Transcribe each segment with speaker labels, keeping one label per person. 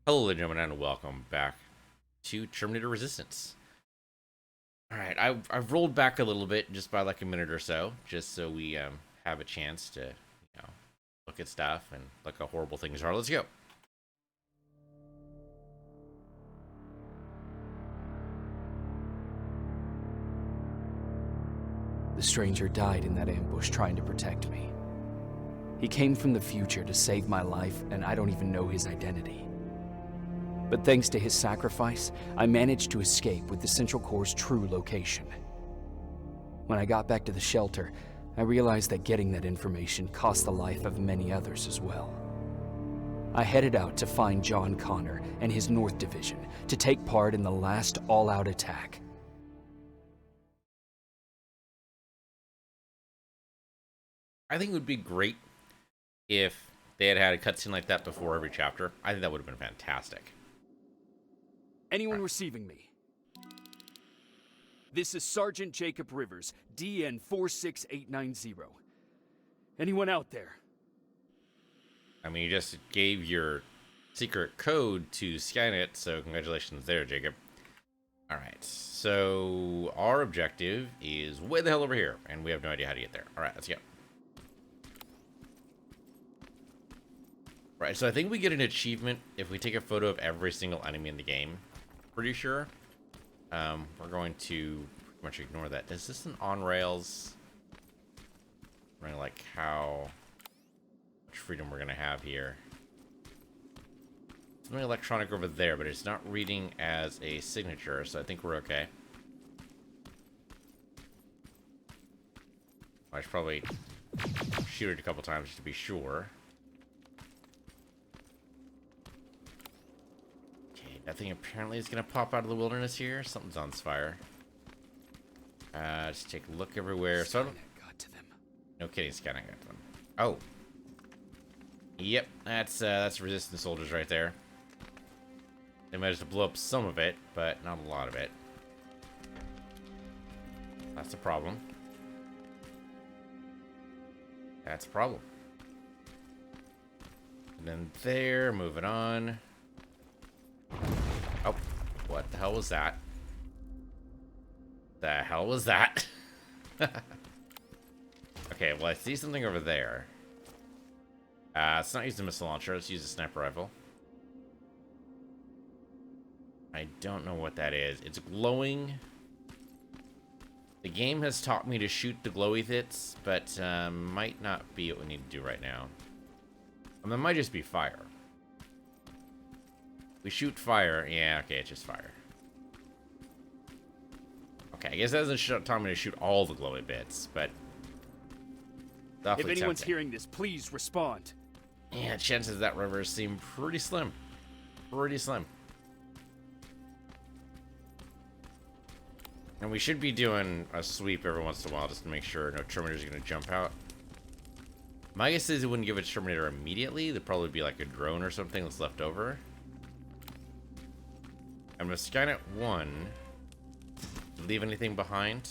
Speaker 1: Hello, ladies and gentlemen, and welcome back to Terminator Resistance. All right, I've rolled back a little bit, just by like a minute or so, just so we have a chance to look at stuff and look how horrible things are. Let's go.
Speaker 2: The stranger died in that ambush trying to protect me. He came from the future to save my life, and I don't even know his identity. But thanks to his sacrifice, I managed to escape with the Central Core's true location. When I got back to the shelter, I realized that getting that information cost the life of many others as well. I headed out to find John Connor and his North Division to take part in the last all-out attack.
Speaker 1: I think it would be great if they had had a cutscene like that before every chapter. I think that would have been fantastic.
Speaker 2: Anyone receiving me? This is Sergeant Jacob Rivers, DN 46890. Anyone out there?
Speaker 1: I mean, you just gave your secret code to Skynet, so congratulations there, Jacob. All right, so our objective is way the hell over here, and we have no idea how to get there. All right, let's go. Right, so I think we get an achievement if we take a photo of every single enemy in the game. Pretty sure. We're going to pretty much ignore that. Is this an on-rails? Running like how much freedom we're gonna have here. Something electronic over there, but it's not reading as a signature, so I think we're okay. I should probably shoot it a couple times just to be sure. That thing apparently is going to pop out of the wilderness here. Something's on fire. Just take a look everywhere. So
Speaker 2: got to them.
Speaker 1: No kidding, Skynet got to them. Oh. Yep, that's resistance soldiers right there. They managed to blow up some of it, but not a lot of it. That's a problem. That's a problem. And then there, moving on. Oh, what the hell was that? The hell was that? Okay, well, I see something over there. Let's not use the missile launcher. Let's use a sniper rifle. I don't know what that is. It's glowing. The game has taught me to shoot the glowy bits, but might not be what we need to do right now. I mean, it might just be fire. We shoot fire. Yeah, okay, it's just fire. Okay, I guess that doesn't tell me to shoot all the glowy bits, but...
Speaker 2: If anyone's hearing this, please respond.
Speaker 1: Yeah, chances that rivers seem pretty slim. Pretty slim. And we should be doing a sweep every once in a while just to make sure no Terminators are going to jump out. My guess is it wouldn't give a Terminator immediately. There'd probably be like a drone or something that's left over. I'm gonna Skynet 1. Leave anything behind?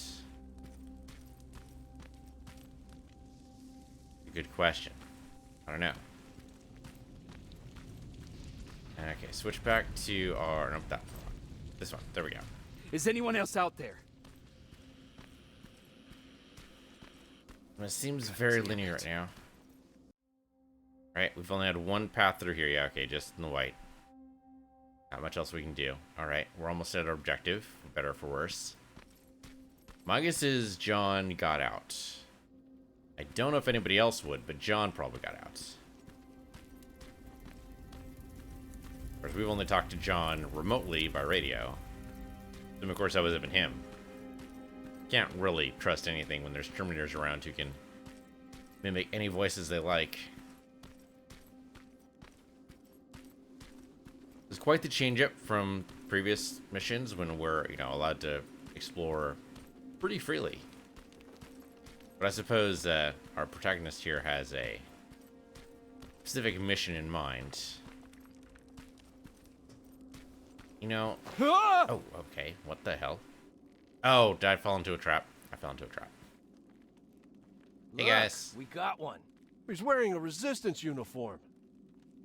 Speaker 1: Good question. I don't know. Okay, switch back to our... Nope, that one. This one. There we go.
Speaker 2: Is anyone else out there?
Speaker 1: It seems very linear right now. Alright, we've only had one path through here. Yeah, okay, just in the white. Not much else we can do. Alright, we're almost at our objective. For better or for worse. My guess is John got out. I don't know if anybody else would, but John probably got out. Of course, we've only talked to John remotely by radio. And of course, that was even him. Can't really trust anything when there's Terminators around who can mimic any voices they like. It's quite the change up from previous missions when we're, allowed to explore pretty freely. But I suppose our protagonist here has a specific mission in mind. Oh, okay. What the hell? Oh, did I fall into a trap? I fell into a trap. Hey, guys.
Speaker 3: We got one.
Speaker 4: He's wearing a resistance uniform.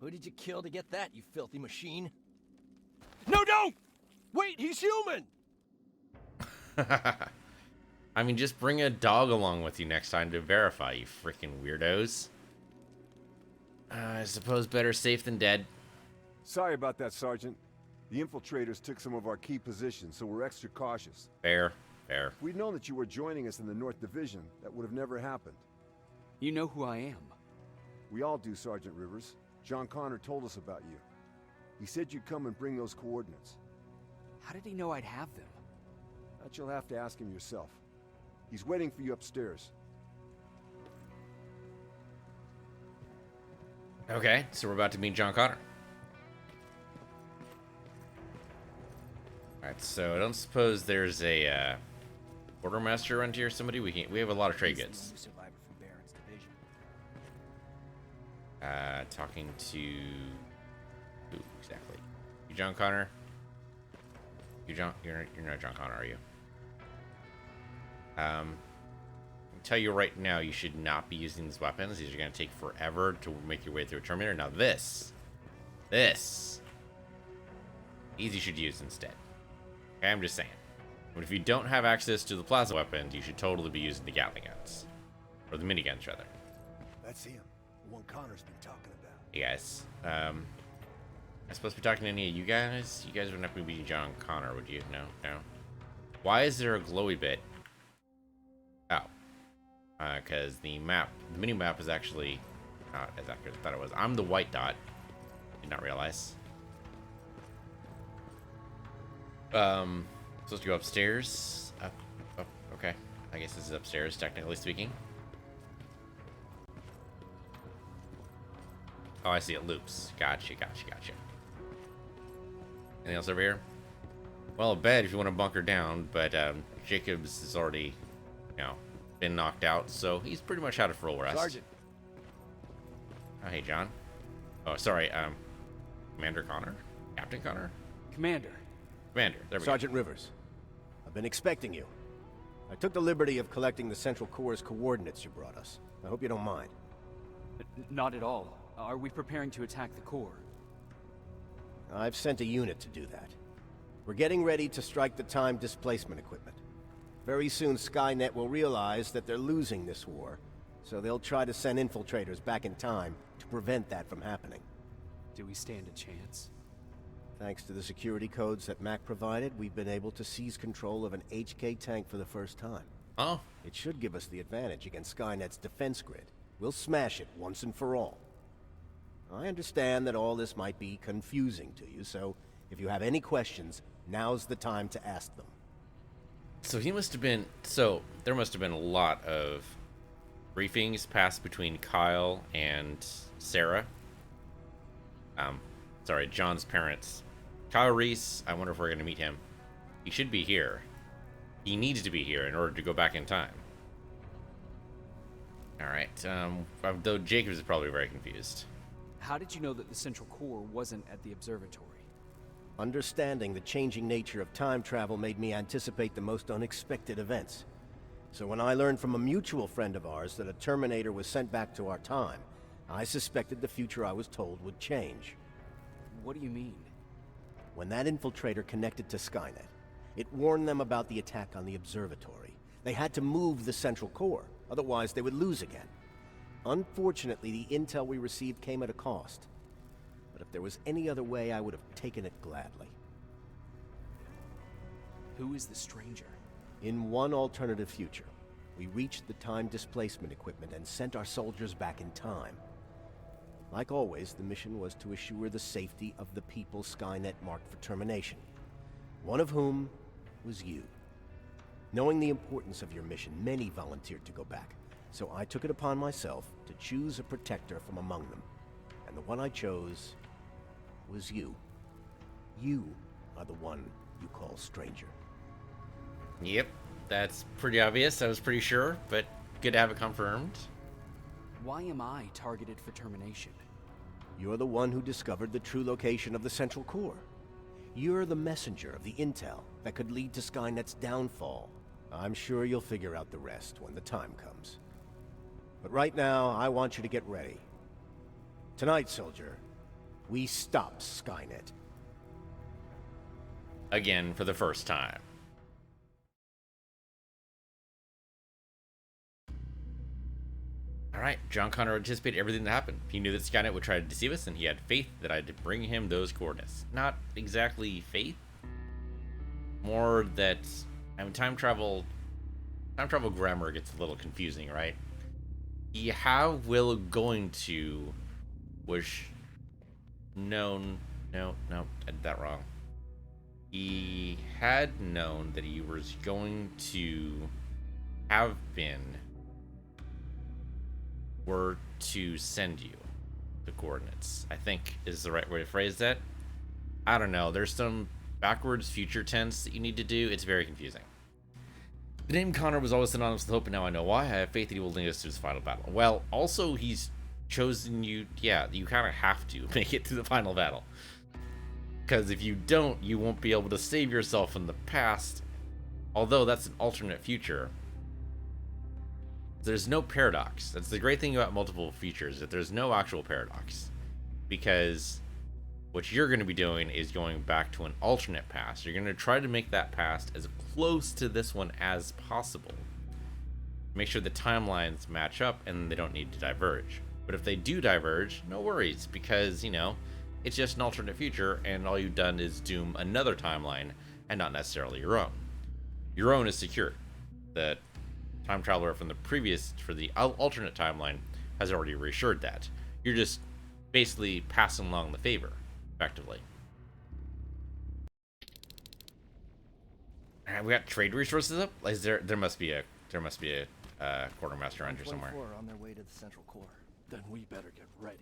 Speaker 3: Who did you kill to get that, you filthy machine?
Speaker 4: No, don't! Wait, he's human!
Speaker 1: I mean, just bring a dog along with you next time to verify, you freaking weirdos. I suppose better safe than dead.
Speaker 5: Sorry about that, Sergeant. The infiltrators took some of our key positions, so we're extra cautious.
Speaker 1: Fair, fair.
Speaker 5: If we'd known that you were joining us in the North Division, that would have never happened.
Speaker 2: You know who I am.
Speaker 5: We all do, Sergeant Rivers. John Connor told us about you. He said you'd come and bring those coordinates.
Speaker 2: How did he know I'd have them?
Speaker 5: That you'll have to ask him yourself. He's waiting for you upstairs.
Speaker 1: Okay, so we're about to meet John Connor. Alright, so I don't suppose there's a quartermaster around here or somebody? We have a lot of trade goods. Talking to who exactly? You John Connor? You're not John Connor, are you? I can tell you right now, you should not be using these weapons. These are going to take forever to make your way through a Terminator. Now this, these you should use instead. Okay, I'm just saying. But if you don't have access to the plasma weapons, you should totally be using the Gatling guns. Or the miniguns, rather.
Speaker 5: That's him. The one Connor's been talking about.
Speaker 1: Hey guys, I'm supposed to be talking to any of you guys? You guys would not be John Connor, would you? No, no. Why is there a glowy bit? Oh. Because the mini-map is actually not as accurate as I thought it was. I'm the white dot. Did not realize. Supposed to go upstairs. Up, okay. I guess this is upstairs, technically speaking. Oh, I see, it loops. Gotcha. Anything else over here? Well, a bed if you want to bunker down, but Jacobs has already, been knocked out, so he's pretty much out of full rest.
Speaker 3: Sergeant.
Speaker 1: Oh, hey, John. Oh, sorry, Commander Connor? Captain Connor?
Speaker 2: Commander.
Speaker 1: Commander, there we
Speaker 3: Sergeant Rivers. I've been expecting you. I took the liberty of collecting the Central Core's coordinates you brought us. I hope you don't mind.
Speaker 2: Not at all. Are we preparing to attack the core?
Speaker 3: I've sent a unit to do that. We're getting ready to strike the time displacement equipment. Very soon Skynet will realize that they're losing this war, so they'll try to send infiltrators back in time to prevent that from happening.
Speaker 2: Do we stand a chance?
Speaker 3: Thanks to the security codes that Mac provided, we've been able to seize control of an HK tank for the first time.
Speaker 1: Oh.
Speaker 3: It should give us the advantage against Skynet's defense grid. We'll smash it once and for all. I understand that all this might be confusing to you, so if you have any questions, now's the time to ask them.
Speaker 1: So there must have been a lot of briefings passed between Kyle and Sarah. Sorry, John's parents. Kyle Reese, I wonder if we're going to meet him. He should be here. He needs to be here in order to go back in time. Alright, though Jacobs is probably very confused.
Speaker 2: How did you know that the Central Core wasn't at the observatory?
Speaker 3: Understanding the changing nature of time travel made me anticipate the most unexpected events. So when I learned from a mutual friend of ours that a Terminator was sent back to our time, I suspected the future I was told would change.
Speaker 2: What do you mean?
Speaker 3: When that infiltrator connected to Skynet, it warned them about the attack on the observatory. They had to move the Central Core, otherwise they would lose again. Unfortunately, the intel we received came at a cost. But if there was any other way, I would have taken it gladly.
Speaker 2: Who is the stranger?
Speaker 3: In one alternative future, we reached the time displacement equipment and sent our soldiers back in time. Like always, the mission was to assure the safety of the people Skynet marked for termination. One of whom was you. Knowing the importance of your mission, many volunteered to go back. So I took it upon myself to choose a protector from among them. And the one I chose was you. You are the one you call stranger.
Speaker 1: Yep, that's pretty obvious. I was pretty sure, but good to have it confirmed.
Speaker 2: Why am I targeted for termination?
Speaker 3: You're the one who discovered the true location of the Central Core. You're the messenger of the intel that could lead to Skynet's downfall. I'm sure you'll figure out the rest when the time comes. But right now, I want you to get ready. Tonight, soldier, We stop Skynet.
Speaker 1: Again, for the first time. Alright, John Connor anticipated everything that happened. He knew that Skynet would try to deceive us, and he had faith that I had to bring him those coordinates. Not exactly faith. More that, I mean, time travel grammar gets a little confusing, right? He have will going to was known. No, I did that wrong. He had known that he was going to have been were to send you the coordinates, I think is the right way to phrase that. I don't know. There's some backwards future tense that you need to do. It's very confusing. The name Connor was always synonymous with hope, and now I know why. I have faith that he will lead us to his final battle. Well, also, he's chosen you. Yeah, you kind of have to make it to the final battle. Because if you don't, you won't be able to save yourself in the past. Although that's an alternate future. There's no paradox. That's the great thing about multiple features, that there's no actual paradox. Because what you're going to be doing is going back to an alternate past. You're going to try to make that past as close to this one as possible. Make sure the timelines match up and they don't need to diverge. But if they do diverge, no worries, because, you know, it's just an alternate future, and all you've done is doom another timeline, and not necessarily your own. Your own is secure. The time traveler from the previous, for the alternate timeline, has already reassured that. You're just basically passing along the favor, effectively. Alright, we got trade resources up. Is there must be a quartermaster around here somewhere.
Speaker 4: On their way to the central core. Then we better get ready.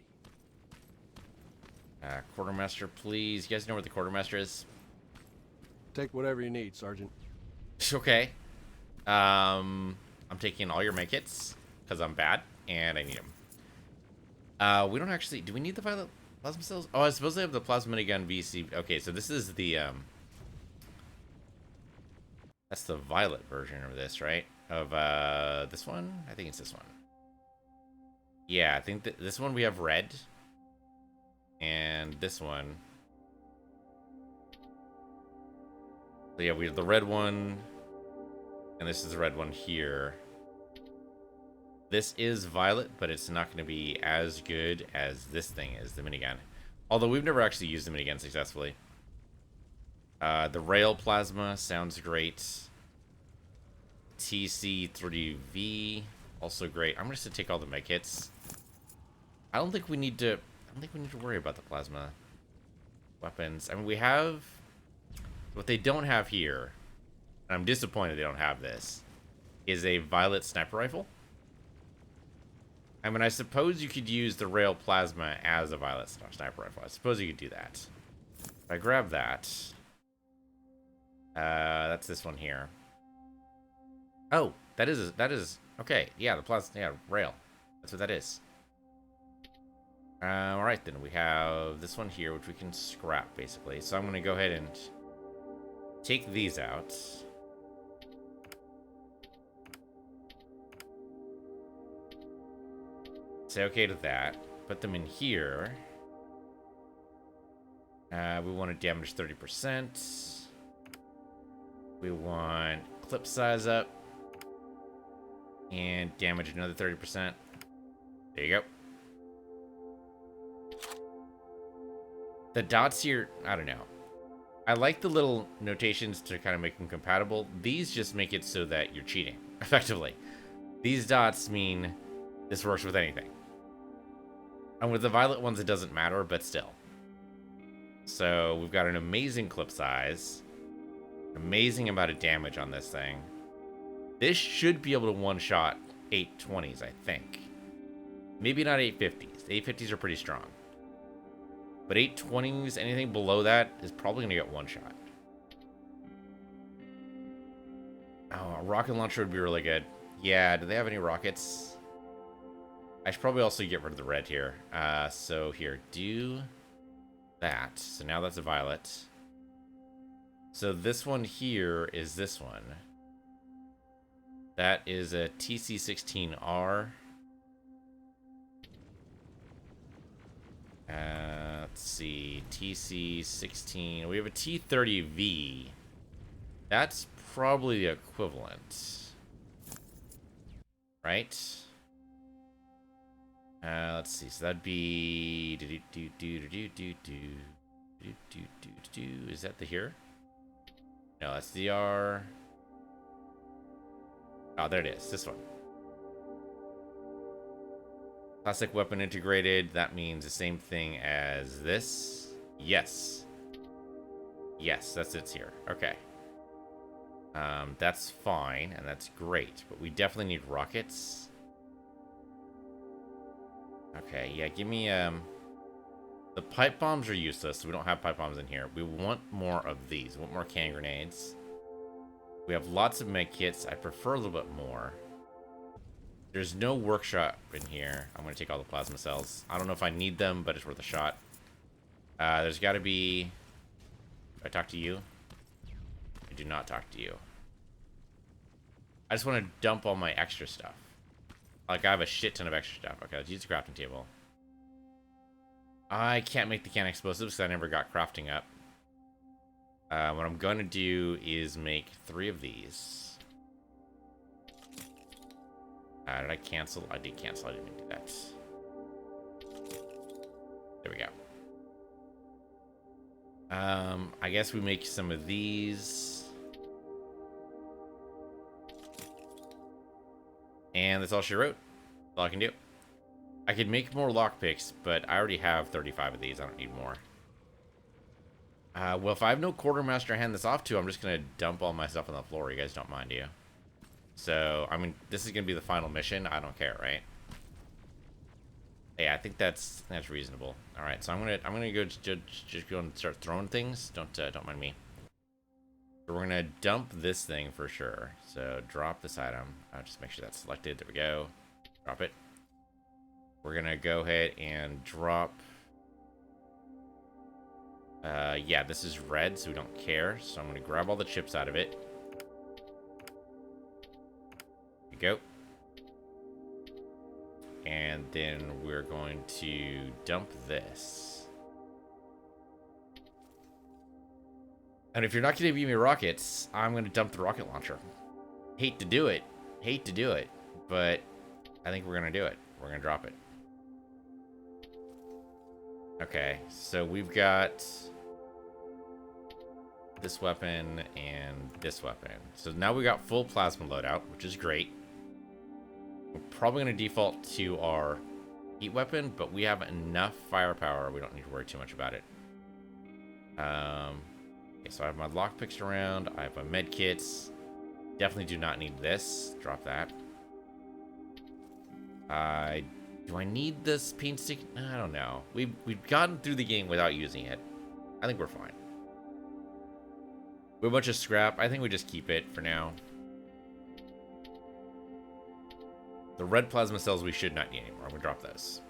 Speaker 1: Quartermaster, please. You guys know where the quartermaster is?
Speaker 4: Take whatever you need, Sergeant.
Speaker 1: Okay. I'm taking all your medkits because I'm bad and I need them. We don't actually. Do we need the violet plasma cells? Oh, I suppose they have the plasma minigun VC. Okay, so this is the that's the violet version of this, right? Of this one. I think it's this one. Yeah, I think that this one we have red, and this one. So yeah, we have the red one, and this is the red one here. This is violet, but it's not going to be as good as this thing is, the minigun. Although we've never actually used the minigun successfully. The rail plasma sounds great. TC3V also great. I'm just gonna take all the medkits. I don't think we need to worry about the plasma weapons. I mean, we have what they don't have here, and I'm disappointed they don't have this, is a violet sniper rifle. I mean, I suppose you could use the rail plasma as a violet sniper rifle. I suppose you could do that. If I grab that, that's this one here. Oh, that is okay. Yeah, the plasma, yeah, rail. That's what that is. All right, then we have this one here, which we can scrap basically. So I'm gonna go ahead and take these out. Say okay to that. Put them in here. We want to damage 30%. We want clip size up. And damage another 30%. There you go. The dots here, I don't know. I like the little notations to kind of make them compatible. These just make it so that you're cheating, effectively. These dots mean this works with anything. And with the violet ones, it doesn't matter, but still. So we've got an amazing clip size. Amazing amount of damage on this thing. This should be able to one-shot 820s, I think. Maybe not 850s. The 850s are pretty strong. But 820s, anything below that, is probably going to get one-shot. Oh, a rocket launcher would be really good. Yeah, do they have any rockets? I should probably also get rid of the red here. So here, do that. So now that's a violet. So this one here is this one. That is a TC16R. Let's see. TC-16. We have a T-30V. That's probably the equivalent. Right? Let's see. So that'd be... Is that the here? No, that's the R. Oh, there it is. This one. Classic weapon integrated. That means the same thing as this. Yes. Yes, that's it here. Okay. That's fine, and that's great. But we definitely need rockets. Okay, yeah, give me, the pipe bombs are useless. We don't have pipe bombs in here. We want more of these. We want more can grenades. We have lots of med kits. I prefer a little bit more. There's no workshop in here. I'm going to take all the plasma cells. I don't know if I need them, but it's worth a shot. There's got to be... Do I talk to you? I do not talk to you. I just want to dump all my extra stuff. Like, I have a shit ton of extra stuff. Okay, let's use the crafting table. I can't make the can explosives because I never got crafting up. What I'm going to do is make 3 of these. Did I cancel? I did cancel. I didn't mean to do that. There we go. I guess we make some of these. And that's all she wrote. That's all I can do. I could make more lockpicks, but I already have 35 of these. I don't need more. Well, if I have no quartermaster to hand this off to, I'm just going to dump all my stuff on the floor. You guys don't mind, do you? So, I mean, this is going to be the final mission. I don't care, right? Yeah, I think that's reasonable. All right, so I'm gonna go just go and start throwing things. Don't mind me. So we're gonna dump this thing for sure. So drop this item. I'll just make sure that's selected. There we go. Drop it. We're gonna go ahead and drop. Yeah, this is red, so we don't care. So I'm gonna grab all the chips out of it. There we go. And then we're going to dump this. And if you're not going to give me rockets, I'm going to dump the rocket launcher. Hate to do it. Hate to do it. But I think we're going to do it. We're going to drop it. Okay, so we've got this weapon and this weapon. So now we got full plasma loadout, which is great. We're probably going to default to our heat weapon, but we have enough firepower. We don't need to worry too much about it. Okay, so I have my lockpicks around. I have my med kits. Definitely do not need this. Drop that. Do I need this paint stick? I don't know. We've gotten through the game without using it. I think we're fine. We have a bunch of scrap. I think we just keep it for now. The red plasma cells we should not need anymore. I'm going to drop those.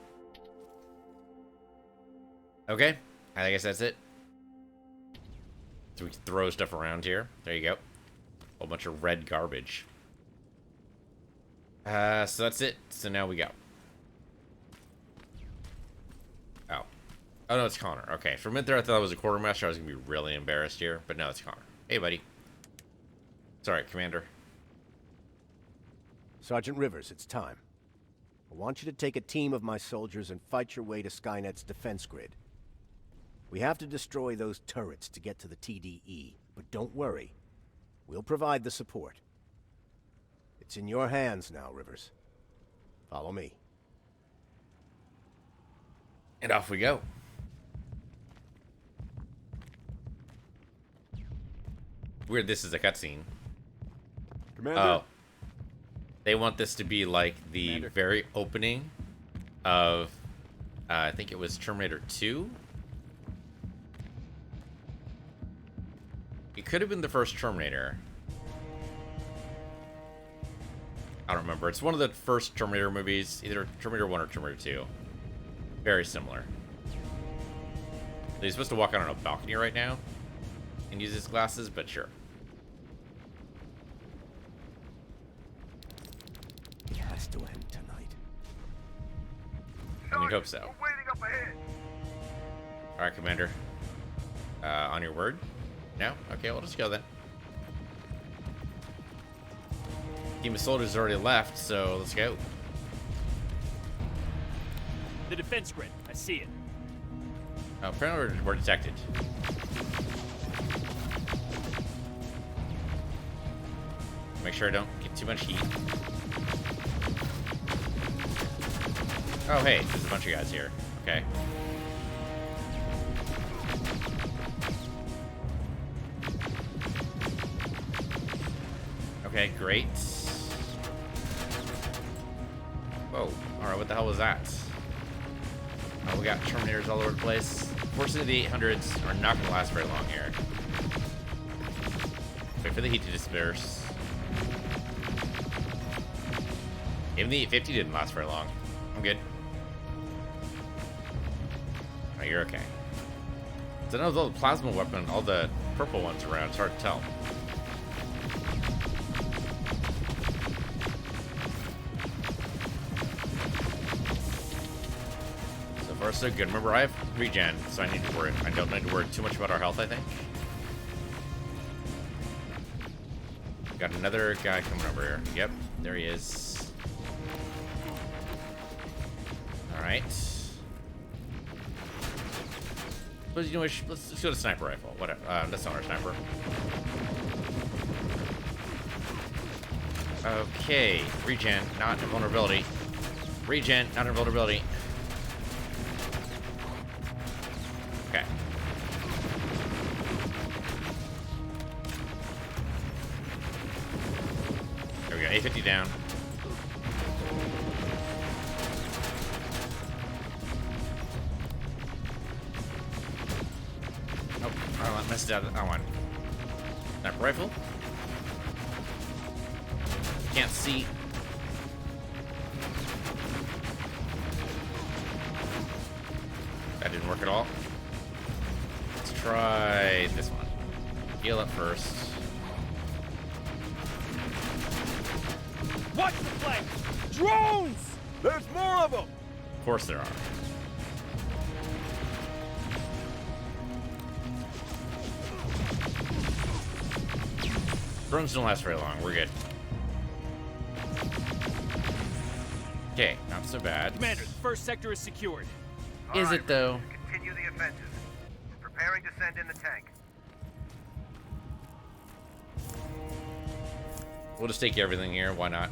Speaker 1: Okay. I guess that's it. So we can throw stuff around here. There you go. A whole bunch of red garbage. So that's it. So now we go. Oh. Oh, no, it's Connor. Okay. For a minute there, I thought it was a quartermaster. I was going to be really embarrassed here. But no, it's Connor. Hey, buddy. Sorry, Commander.
Speaker 3: Sergeant Rivers, it's time. I want you to take a team of my soldiers and fight your way to Skynet's defense grid. We have to destroy those turrets to get to the TDE, but don't worry. We'll provide the support. It's in your hands now, Rivers. Follow me.
Speaker 1: And off we go. Weird, this is a cutscene.
Speaker 5: Commander.
Speaker 1: Oh. They want this to be like the
Speaker 4: Commander.
Speaker 1: very opening of, I think it was Terminator 2. It could have been the first Terminator. I don't remember. It's one of the first Terminator movies, either Terminator 1 or Terminator 2. Very similar. He's supposed to walk out on a balcony right now and use his glasses, but sure.
Speaker 3: It has to end tonight.
Speaker 1: I would hope so.
Speaker 6: We're waiting up ahead.
Speaker 1: Alright, Commander. On your word? No? Okay, we'll just go then. Team of soldiers already left, so let's go.
Speaker 4: The defense grid. I see it.
Speaker 1: Oh, apparently we're detected. Make sure I don't get too much heat. Oh, hey, there's a bunch of guys here. Okay. Okay, great. Whoa. Alright, what the hell was that? Oh, we got Terminators all over the place. Fortunately, the 800s are not going to last very long here. Wait for the heat to disperse. Even the 850 didn't last very long. I'm good. Oh, you're okay. So now with all the plasma weapon, all the purple ones around, it's hard to tell. So far, so good. Remember, I have regen, so I don't need to worry too much about our health, I think. Got another guy coming over here. Yep, there he is. Alright. But you know, let's go to sniper rifle. Whatever. That's not our sniper. Okay. Regen, not invulnerability. Regen, not invulnerability. Okay. There we go. 850 down. Oh, I messed out that one. Sniper rifle. Can't see. That didn't work at all. Let's try this one. Heal up first.
Speaker 4: Watch the flank! Drones! There's more of them!
Speaker 1: Of course there are. Drones don't last very long. We're good. Okay, not so bad.
Speaker 4: Commander, the first sector is secured.
Speaker 1: Is it though?
Speaker 6: Continue the offensive. Preparing to send in the tank.
Speaker 1: We'll just take everything here. Why not?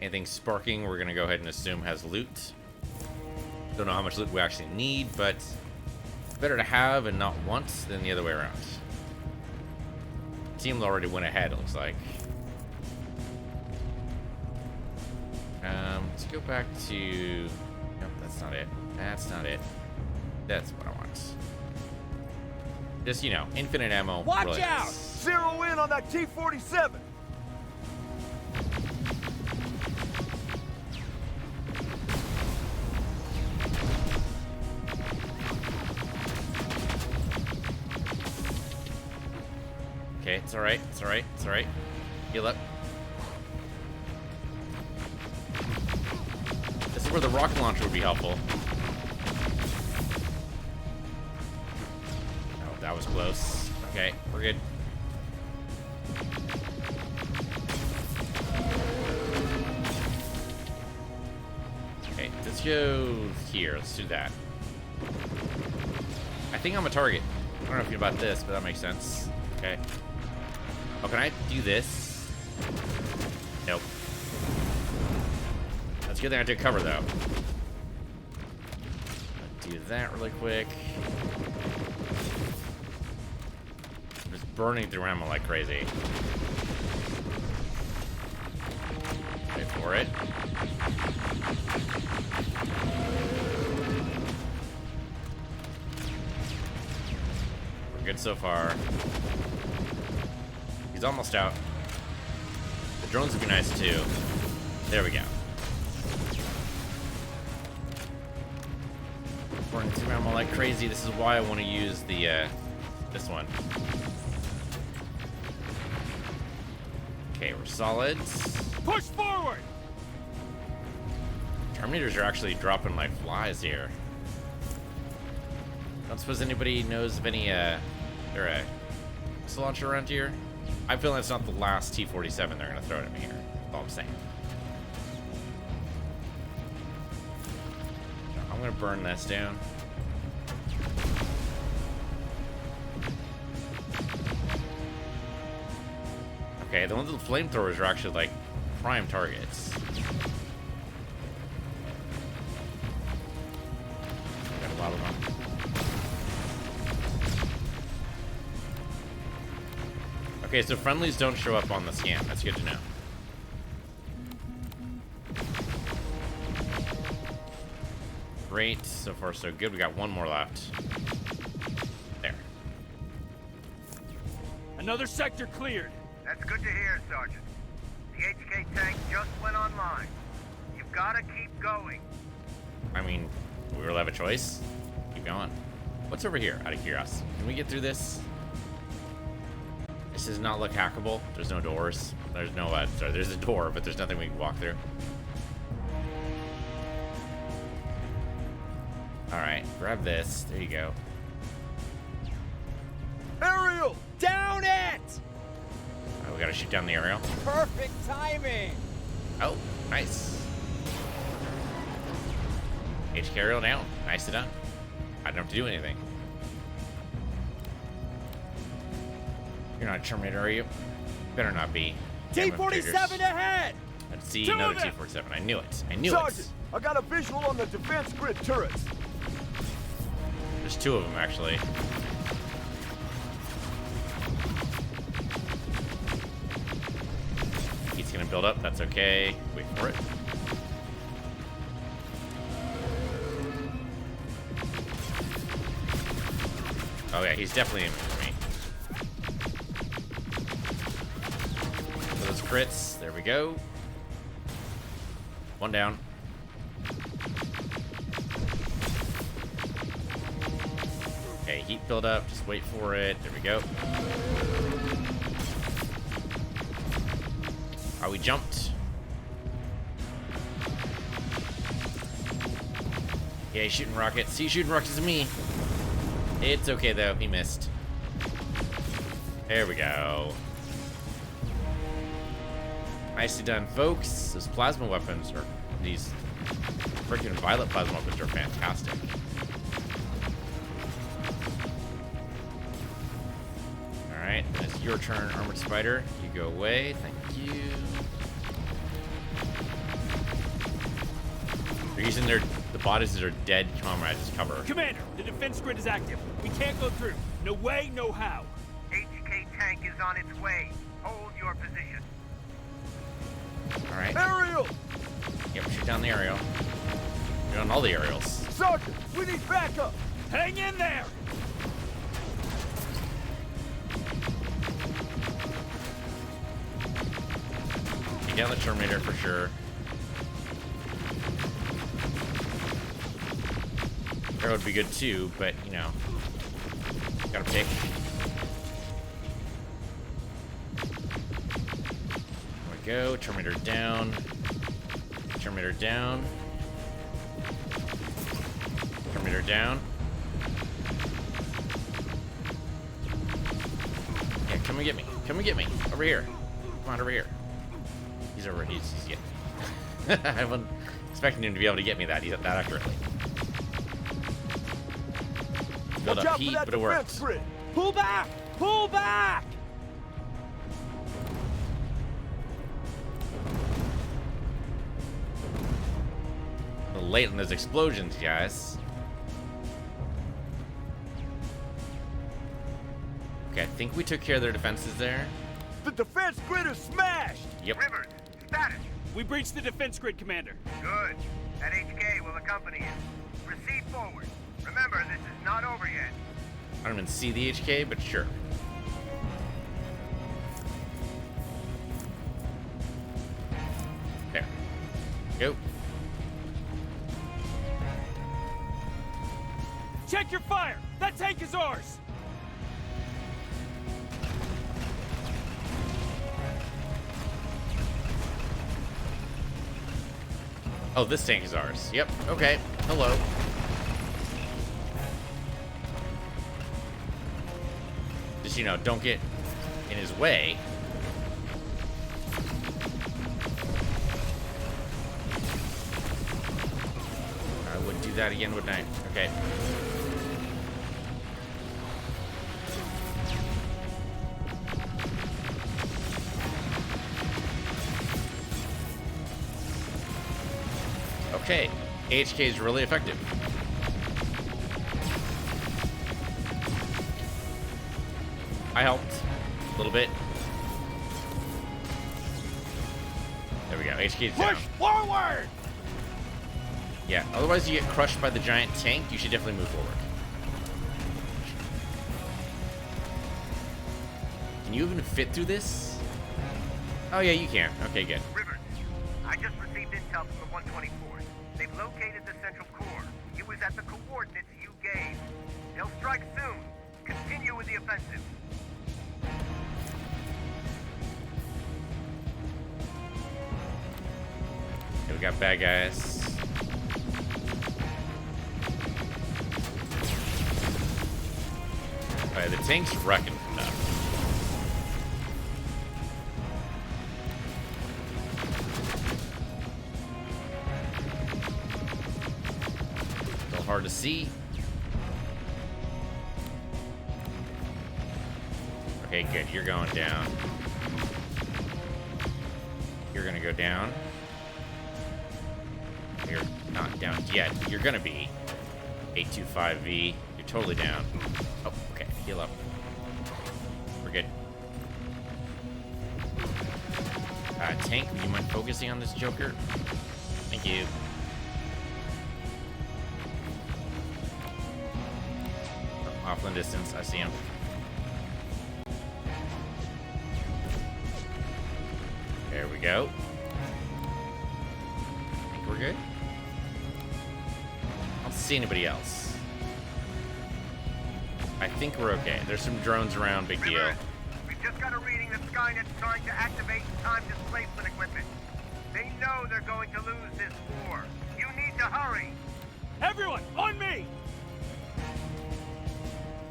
Speaker 1: Anything sparking, we're gonna go ahead and assume has loot. Don't know how much loot we actually need, but it's better to have and not want than the other way around. Team already went ahead, it looks like. Let's go back to... Nope, that's not it. That's not it. That's what I want. Just, you know, infinite ammo.
Speaker 4: Watch
Speaker 1: really
Speaker 4: out!
Speaker 1: nice.
Speaker 4: Zero in on that T-47!
Speaker 1: Okay, it's alright, it's alright, it's alright. Heal up. This is where the rocket launcher would be helpful. Oh, that was close. Okay, we're good. Okay, let's go here. Let's do that. I think I'm a target. I don't know if you know about this, but that makes sense. Okay. Oh, can I do this? Nope. That's a good thing I took cover, though. Let's do that really quick. I'm just burning through ammo like crazy. Wait for it. We're good so far. He's almost out. The drones would be nice too. There we go. Burning through ammo like crazy. This is why I want to use the this one. Okay, we're solid.
Speaker 4: Push forward!
Speaker 1: Terminators are actually dropping like flies here. don't suppose anybody knows of any, there a missile launcher around here? I feel that's not the last T-47 they're gonna throw at me here. That's all I'm saying. I'm gonna burn this down. Okay, the ones with the flamethrowers are actually like prime targets. Got a lot of them. Okay, so friendlies don't show up on the scan. That's good to know. Great. So far, so good. We got one more left. There.
Speaker 4: Another sector cleared.
Speaker 6: That's good to hear, Sergeant. The HK tank just went online. You've got to keep going.
Speaker 1: I mean, we really have a choice. Keep going. What's over here, out of curiosity? Can we get through this? This does not look hackable. There's no doors. There's no, sorry, there's a door, but there's nothing we can walk through. Alright, grab this. There you go.
Speaker 4: Aerial! Down it!
Speaker 1: Oh, we gotta shoot down the aerial.
Speaker 4: Perfect timing!
Speaker 1: Oh, nice. HK aerial down. Nicely done. I don't have to do anything. You're not a Terminator, are you? Better not be.
Speaker 4: T-47 ahead!
Speaker 1: Let's see another T-47. I knew it. I knew
Speaker 5: Sergeant,
Speaker 1: it.
Speaker 5: I got a visual on the defense grid turrets.
Speaker 1: There's two of them, actually. He's gonna build up. That's okay. Wait for it. Oh yeah, he's definitely aiming for me. Those crits. There we go. One down. Okay, heat build up. Just wait for it. There we go. Oh, we jumped. Yeah, he's shooting rockets. He's shooting rockets at me. It's okay, though. He missed. There we go. Nicely done, folks. Those plasma weapons, or these freaking violet plasma weapons, are fantastic. Alright, then it's your turn, Armored Spider. You go away. Thank you. They're using the bodies of their dead comrades as cover.
Speaker 4: Commander, the defense grid is active. We can't go through. No way, no how.
Speaker 6: HK tank is on its way. Hold your position.
Speaker 1: Alright.
Speaker 5: Aerial!
Speaker 1: Yep, shoot down the aerial. Shoot on all the aerials.
Speaker 5: Sergeant, we need backup!
Speaker 4: Hang in there!
Speaker 1: Shoot down the Terminator for sure. Arrow would be good too, but you know, gotta pick. There we go. Terminator down. Terminator down. Terminator down. Yeah, come and get me. Come and get me. Over here. Come on, over here. He's over. He's getting me. I wasn't expecting him to be able to get me that accurately. Build
Speaker 5: Watch
Speaker 1: up
Speaker 5: out
Speaker 1: heat,
Speaker 5: for that
Speaker 1: but it works.
Speaker 5: defense grid!
Speaker 4: Pull back! Pull back!
Speaker 1: A little late on those explosions, guys. Okay, I think we took care of their defenses there.
Speaker 5: The defense grid is smashed!
Speaker 1: Yep.
Speaker 6: Rivers, status.
Speaker 4: We breached the defense grid, Commander.
Speaker 6: Good. That HK will accompany you. Proceed forward. Remember, this is not over yet.
Speaker 1: I don't even see the HK, but sure. There. Go.
Speaker 4: Check your fire! That tank is ours!
Speaker 1: Oh, this tank is ours. Yep. Okay. Hello. Just, you know, don't get in his way. I wouldn't do that again, wouldn't I? Okay. Okay, AHK is really effective. I helped a little bit. There we go. HK is down.
Speaker 4: Push forward!
Speaker 1: Yeah, otherwise you get crushed by the giant tank. You should definitely move forward. Can you even fit through this? Oh yeah, you can. Okay, good.
Speaker 6: Rivers, I just received intel from the 124th. They've located the central core. It was at the coordinates you gave. They'll strike soon. Continue with the offensive.
Speaker 1: Okay, we got bad guys. Alright, the tank's wrecking stuff. Still hard to see. Okay, good. You're going down. You're gonna go down. You're not down yet, but you're gonna be. 825V. You're totally down. Oh, okay. Heal up. We're good. Tank, would you mind focusing on this Joker? Thank you. Oh, off in the distance. I see him. There we go. I think we're good. I don't see anybody else. I think we're okay. There's some drones around, big deal.
Speaker 6: Rivers, we've just got a reading that Skynet's trying to activate time displacement equipment. They know they're going to lose this war. You need to hurry.
Speaker 4: Everyone, on me!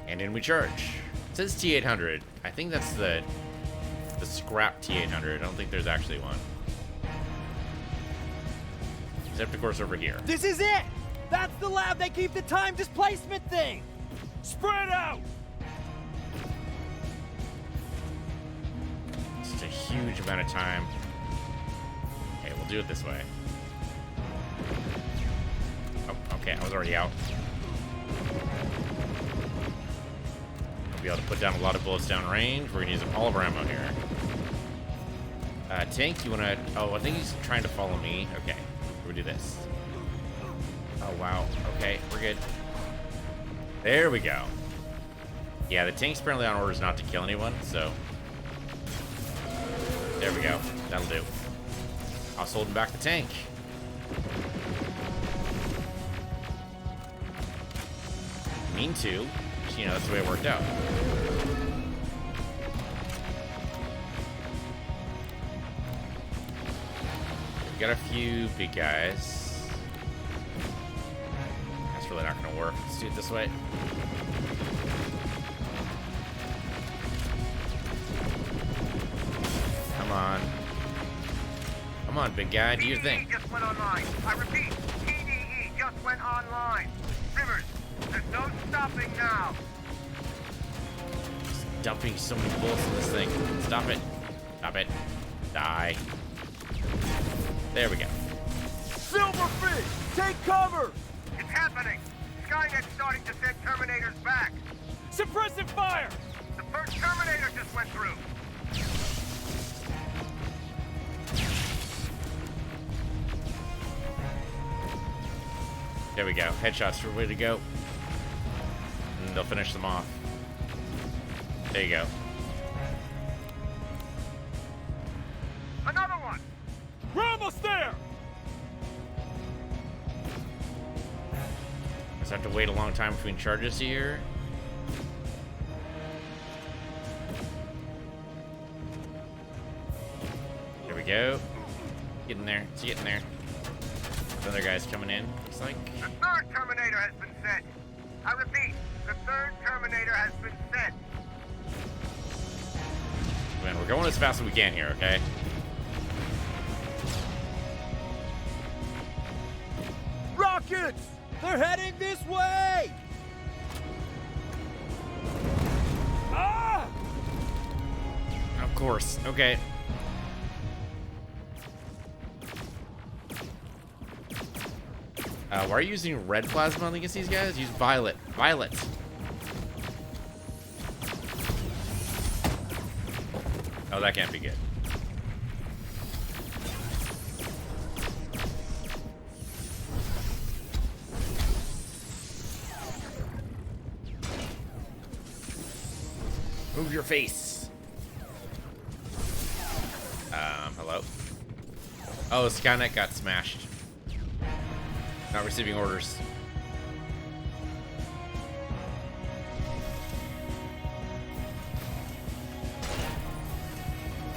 Speaker 1: And in we charge. It says T-800. I think that's the scrap T-800. I don't think there's actually one. Except, of course, over here.
Speaker 4: This is it! That's the lab they keep the time displacement thing! Spread out!
Speaker 1: It's a huge amount of time. Okay, we'll do it this way. Oh, okay, I was already out. We'll be able to put down a lot of bullets down range. We're gonna use all of our ammo here. Tank, you wanna... Oh, I think he's trying to follow me. Okay, we'll do this. Oh, wow. Okay, we're good. There we go. Yeah, the tank's apparently on orders not to kill anyone, so... There we go. That'll do. I was holding back the tank. Mean to. Just, you know, that's the way it worked out. We got a few big guys. That's really not gonna work. Let's do it this way. Come on. Come on, big guy. Do your thing.
Speaker 6: TDE just went online. I repeat, TDE just went online. Rivers, there's no stopping now.
Speaker 1: Just dumping so many bullets in this thing. Stop it. Stop it. Die. There we go.
Speaker 4: Silverfish, take cover!
Speaker 6: It's happening. Skynet's starting to send Terminators back.
Speaker 4: Suppressive fire!
Speaker 6: The first Terminator just went through.
Speaker 1: There we go. Headshots are the way to go. And they'll finish them off. There you go.
Speaker 6: Another one.
Speaker 4: We're almost there!
Speaker 1: Just have to wait a long time between charges here. There we go. Getting there. It's getting there. Other guys coming in, looks like.
Speaker 6: The third Terminator has been sent. I repeat, the third Terminator has been sent.
Speaker 1: going as fast as we can here, okay?
Speaker 4: Rockets! They're heading this way! Ah!
Speaker 1: Of course. Okay. Why are you using red plasma against these guys? Use violet. Violet. Oh, that can't be good. Move your face. Hello? Oh, Skynet got smashed. Not receiving orders.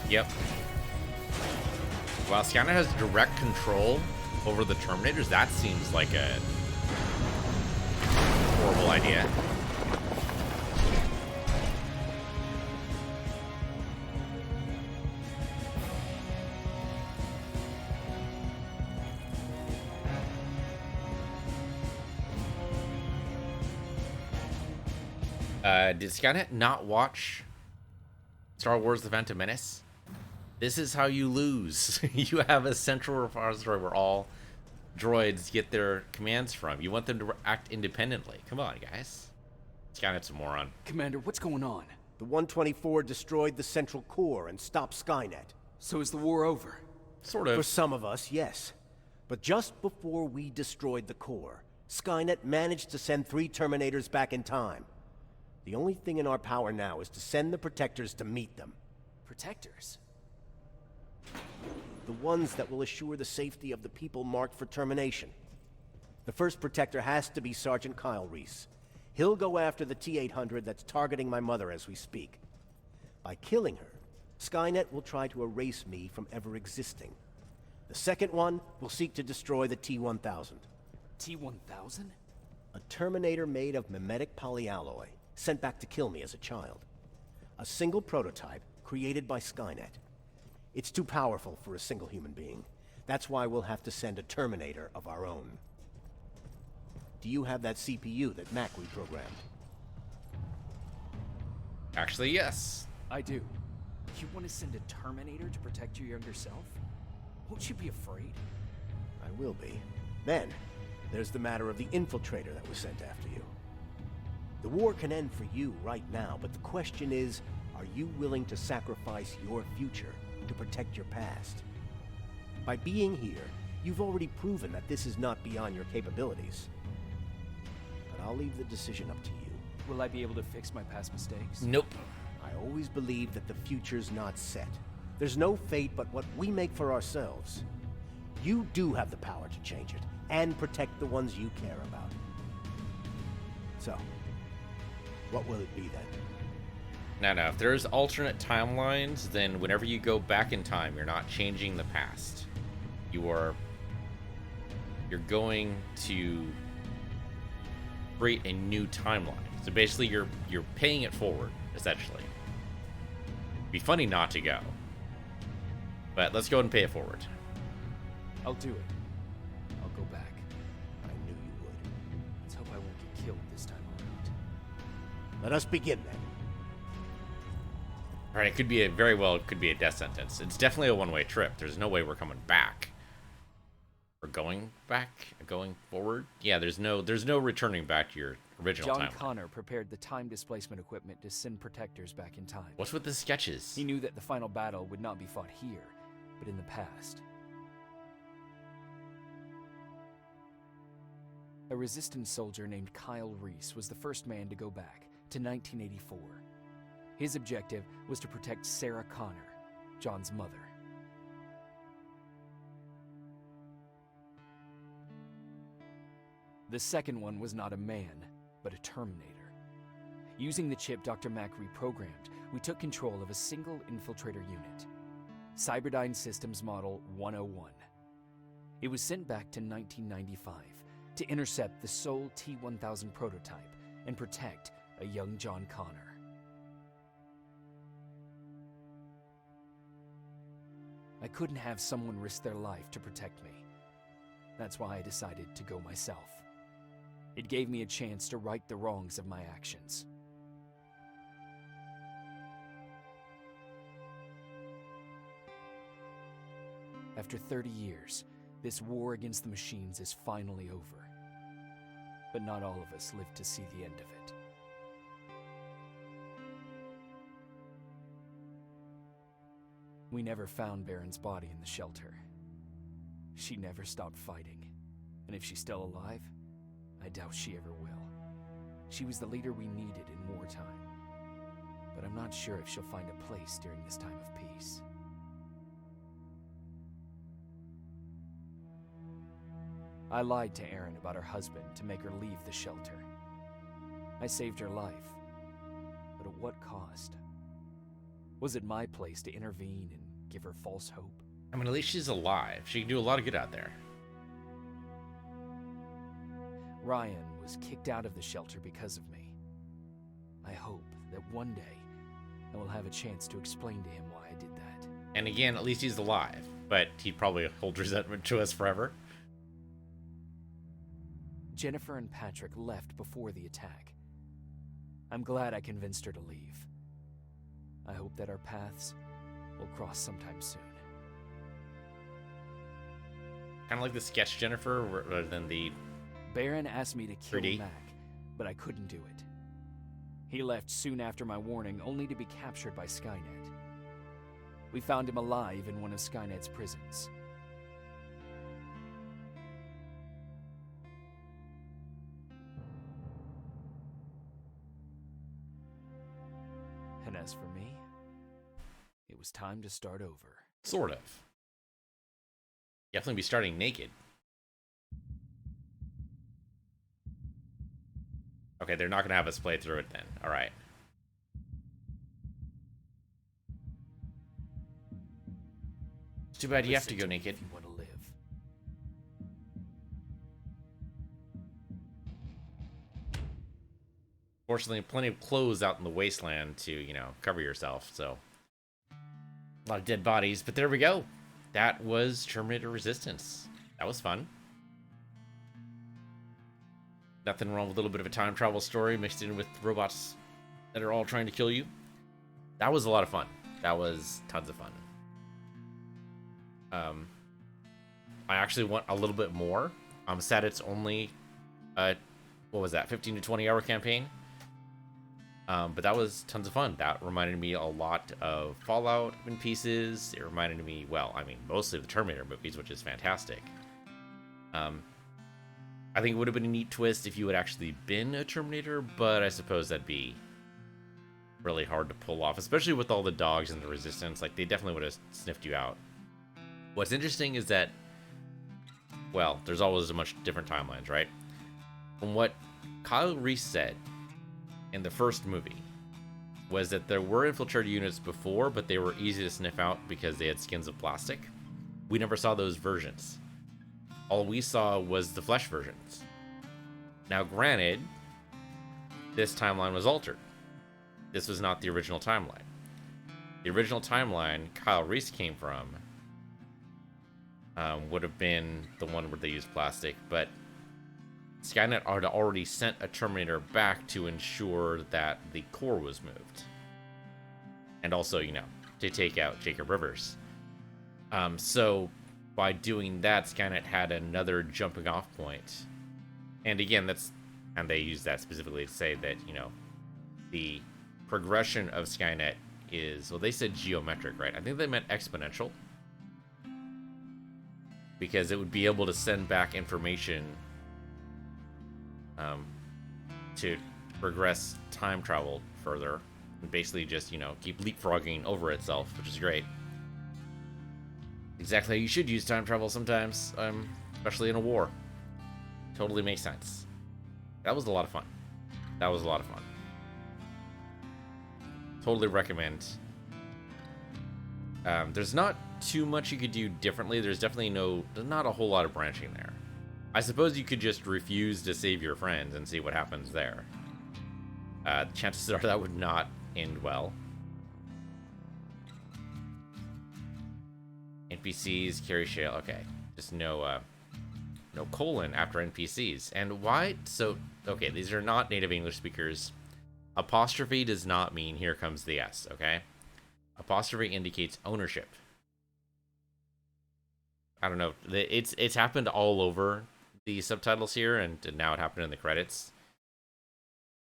Speaker 1: Yep. While Skynet has direct control over the Terminators, that seems like a horrible idea. Did Skynet not watch Star Wars The Phantom Menace? This is how you lose. You have a central repository where all droids get their commands from. You want them to act independently. Come on, guys. Skynet's a moron.
Speaker 2: Commander, what's going on?
Speaker 3: The 124 destroyed the central core and stopped Skynet.
Speaker 2: So is the war over?
Speaker 1: Sort
Speaker 3: For
Speaker 1: of.
Speaker 3: some of us, yes. But just before we destroyed the core, Skynet managed to send 3 Terminators back in time. The only thing in our power now is to send the Protectors to meet them.
Speaker 2: Protectors?
Speaker 3: The ones that will assure the safety of the people marked for termination. The first Protector has to be Sergeant Kyle Reese. He'll go after the T-800 that's targeting my mother as we speak. By killing her, Skynet will try to erase me from ever existing. The second one will seek to destroy the T-1000.
Speaker 2: T-1000?
Speaker 3: A Terminator made of mimetic polyalloy, sent back to kill me as a child. A single prototype created by Skynet. It's too powerful for a single human being. That's why we'll have to send a Terminator of our own. Do you have that CPU that Mac reprogrammed?
Speaker 1: Actually, yes.
Speaker 2: I do. You want to send a Terminator to protect your younger self? Won't you be afraid?
Speaker 3: I will be. Then, there's the matter of the infiltrator that was sent after you. The war can end for you right now, but the question is, are you willing to sacrifice your future to protect your past? By being here, you've already proven that this is not beyond your capabilities. But I'll leave the decision up to you.
Speaker 2: Will I be able to fix my past mistakes?
Speaker 1: Nope.
Speaker 3: I always believe that the future's not set. There's no fate but what we make for ourselves. You do have the power to change it, and protect the ones you care about. So, what will it be then?
Speaker 1: No. If there's alternate timelines, then whenever you go back in time, you're not changing the past. You're going to create a new timeline. So basically, you're paying it forward, essentially. It'd be funny not to go, but let's go ahead and pay it forward.
Speaker 2: I'll do it. I'll go back.
Speaker 3: I knew you would.
Speaker 2: Let's hope I won't get killed this time around.
Speaker 3: Let us begin then.
Speaker 1: All right, it could be a death sentence. It's definitely a one-way trip. There's no way we're coming back. We're going back, going forward. Yeah, there's no returning back to your original
Speaker 2: John
Speaker 1: timeline.
Speaker 2: Connor prepared the time displacement equipment to send Protectors back in time.
Speaker 1: What's with the sketches?
Speaker 2: He knew that the final battle would not be fought here, but in the past. A resistance soldier named Kyle Reese was the first man to go back to 1984. His objective was to protect Sarah Connor, John's mother. The second one was not a man, but a Terminator. Using the chip Dr. Mack reprogrammed, we took control of a single infiltrator unit, Cyberdyne Systems Model 101. It was sent back to 1995 to intercept the sole T-1000 prototype and protect a young John Connor. I couldn't have someone risk their life to protect me. That's why I decided to go myself. It gave me a chance to right the wrongs of my actions. After 30 years, this war against the machines is finally over. But not all of us lived to see the end of it. We never found Baron's body in the shelter. She never stopped fighting, and if she's still alive, I doubt she ever will. She was the leader we needed in wartime, but I'm not sure if she'll find a place during this time of peace. I lied to Erin about her husband to make her leave the shelter. I saved her life, but at what cost? Was it my place to intervene and give her false hope?
Speaker 1: I mean, at least she's alive. She can do a lot of good out there.
Speaker 2: Ryan was kicked out of the shelter because of me. I hope that one day I will have a chance to explain to him why I did that.
Speaker 1: And again, at least he's alive, but he'd probably hold resentment to us forever.
Speaker 2: Jennifer and Patrick left before the attack. I'm glad I convinced her to leave. I hope that our paths will cross sometime soon.
Speaker 1: Kind of like the sketch Jennifer rather than the...
Speaker 2: Baron asked me to kill
Speaker 1: 3D.
Speaker 2: Mac, but I couldn't do it. He left soon after my warning, only to be captured by Skynet. We found him alive in one of Skynet's prisons. And as for me, it was time to start over.
Speaker 1: Sort of. Definitely be starting naked. Okay, they're not going to have us play through it then. Alright. It's too bad you have to
Speaker 2: Listen
Speaker 1: go
Speaker 2: me
Speaker 1: naked.
Speaker 2: if you want to live.
Speaker 1: Fortunately, plenty of clothes out in the wasteland to, you know, cover yourself, so. A lot of dead bodies, but there we go. That was Terminator Resistance. That was fun. Nothing wrong with a little bit of a time travel story mixed in with robots that are all trying to kill you. That was a lot of fun. That was tons of fun. I actually want a little bit more. I'm sad it's only what was that, 15 to 20 hour campaign. But that was tons of fun. That reminded me a lot of Fallout in pieces. It reminded me, well, I mean, mostly of the Terminator movies, which is fantastic. I think it would have been a neat twist if you had actually been a Terminator, but I suppose that'd be really hard to pull off, especially with all the dogs and the Resistance. Like, they definitely would have sniffed you out. What's interesting is that, well, there's always a much different timelines, right? From what Kyle Reese said in the first movie was that there were infiltrator units before, but they were easy to sniff out because they had skins of plastic. We never saw those versions. All we saw was the flesh versions. Now, granted, this timeline was altered. This was not the original timeline. The original timeline Kyle Reese came from would have been the one where they used plastic, but Skynet had already sent a Terminator back to ensure that the core was moved. And also, you know, to take out Jacob Rivers. So by doing that, Skynet had another jumping off point. And again, and they use that specifically to say that, you know, the progression of Skynet is, well, they said geometric, right? I think they meant exponential. Because it would be able to send back information to progress time travel further. And basically just, you know, keep leapfrogging over itself, which is great. Exactly how you should use time travel sometimes, especially in a war. Totally makes sense. That was a lot of fun. That was a lot of fun. Totally recommend. There's not too much you could do differently. There's not a whole lot of branching there. I suppose you could just refuse to save your friends and see what happens there. Chances are that would not end well. NPCs carry shale. Okay, just no colon after NPCs. And why? So okay, these are not native English speakers. Apostrophe does not mean here comes the S. Okay, apostrophe indicates ownership. I don't know. It's happened all over the subtitles here, and now it happened in the credits.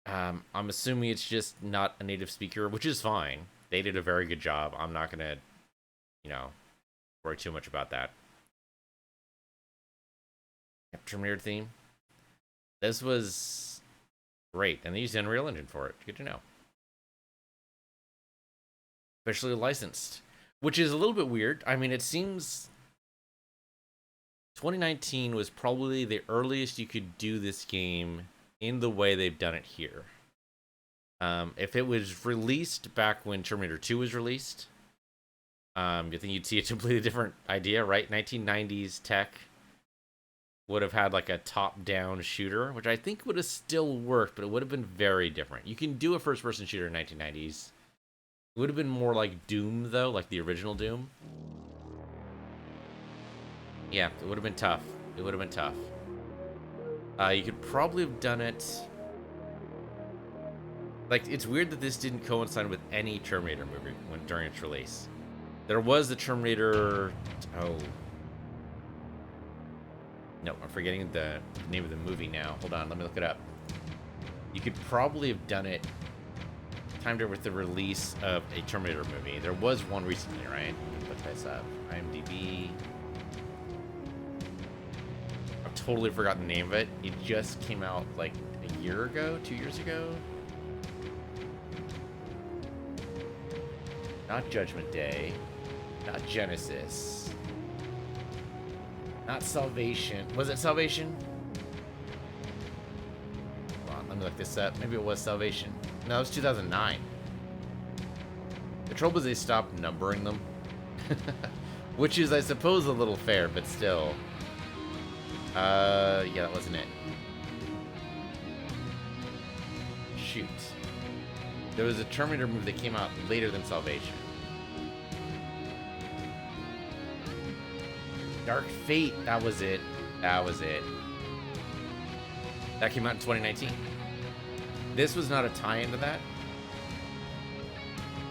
Speaker 1: I'm assuming it's just not a native speaker, which is fine. They did a very good job. I'm not gonna, worry too much about that. Terminator theme. This was great, and they used Unreal Engine for it. Good to know. Officially licensed, which is a little bit weird. I mean, it seems 2019 was probably the earliest you could do this game in the way they've done it here. If it was released back when Terminator 2 was released, you think you'd see a completely different idea, right? 1990s tech would have had like a top-down shooter, which I think would have still worked, but it would have been very different. You can do a first-person shooter in 1990s. It would have been more like Doom, though, like the original Doom. Yeah, it would have been tough. It would have been tough. You could probably have done it... Like, it's weird that this didn't coincide with any Terminator movie during its release. There was the Terminator... Oh. No, I'm forgetting the name of the movie now. Hold on, let me look it up. You could probably have done it timed it with the release of a Terminator movie. There was one recently, right? Look this up. IMDb. I've totally forgotten the name of it. It just came out like a year ago, 2 years ago. Not Judgment Day. Not Genesis. Not Salvation. Was it Salvation? Hold on, let me look this up. Maybe it was Salvation. No, it was 2009. The trouble is they stopped numbering them. Which is, I suppose, a little fair, but still. Yeah, that wasn't it. Shoot. There was a Terminator movie that came out later than Salvation. Dark Fate, that was it. That was it. That came out in 2019. This was not a tie-in to that.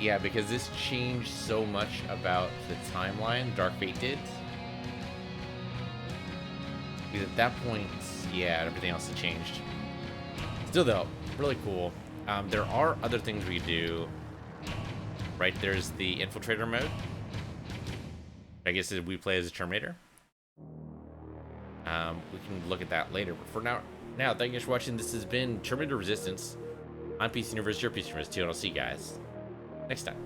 Speaker 1: Yeah, because this changed so much about the timeline. Dark Fate did. Because at that point, yeah, everything else had changed. Still, though, really cool. There are other things we do. Right, there's the Infiltrator mode. I guess we play as a Terminator. We can look at that later. But for now, thank you guys for watching. This has been Terminator Resistance. I'm PC Universe, your PC Universe, too, and I'll see you guys next time.